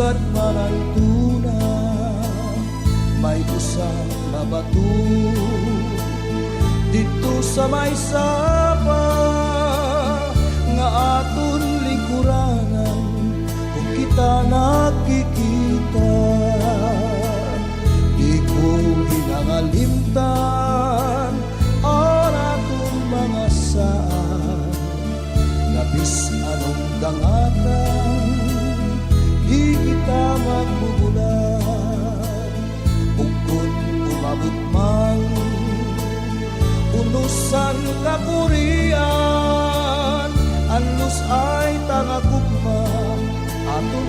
sugat man ang tuna, may usang mabato dito sa may sapa nga aton likuranan kung kita nakikita. Di ko hinangalimtan ang aton mga saan, labis anong dangatan di kita magbubulan. Ugkod umabot man unusan kakurian, anlos ay tangagugma aton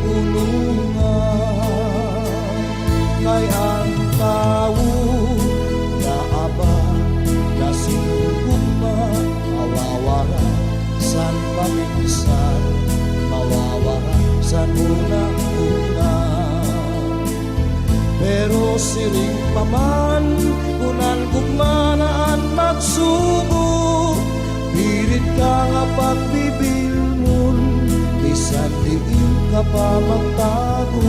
ulungan. Kay ang tao na aba nasingugma mawawara san paminsan, mawawara san una-una. Pero siring paman kunan gugmanaan magsugo, pilit ka nga pagbibilmon bisan diin ka pa magtago.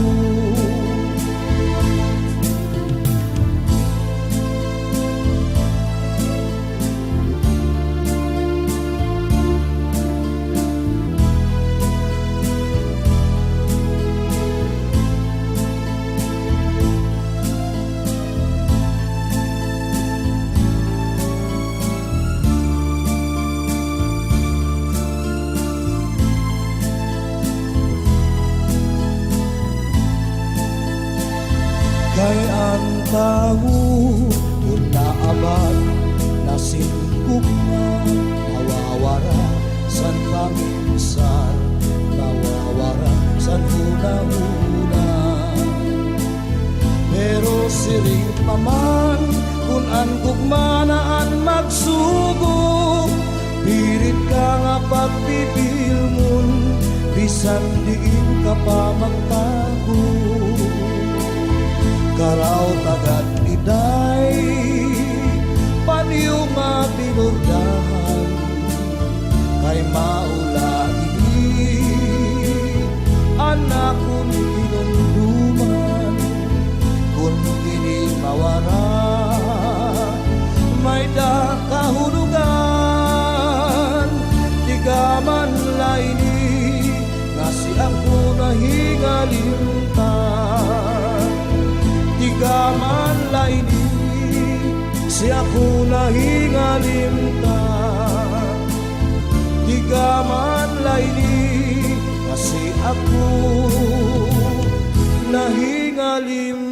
Kay ang tao kung naabad nasingkugma, mawawara san paminsan, mawawara san una-una. Pero siring paman kung ang gugmanaan magsugo, pirit ka nga pagpibilmon bisan diin ka pa magtago. Karaw tagad iday paniyo nga pinurdahan, kay maula ini anak kong pinunduman. Kung kini mawara may da kahulugan, di gaman laini nga si ako nahingalimtan. Gaman laini si ako nahingalimtan, di gaman laini kasi ako nahingalimtan.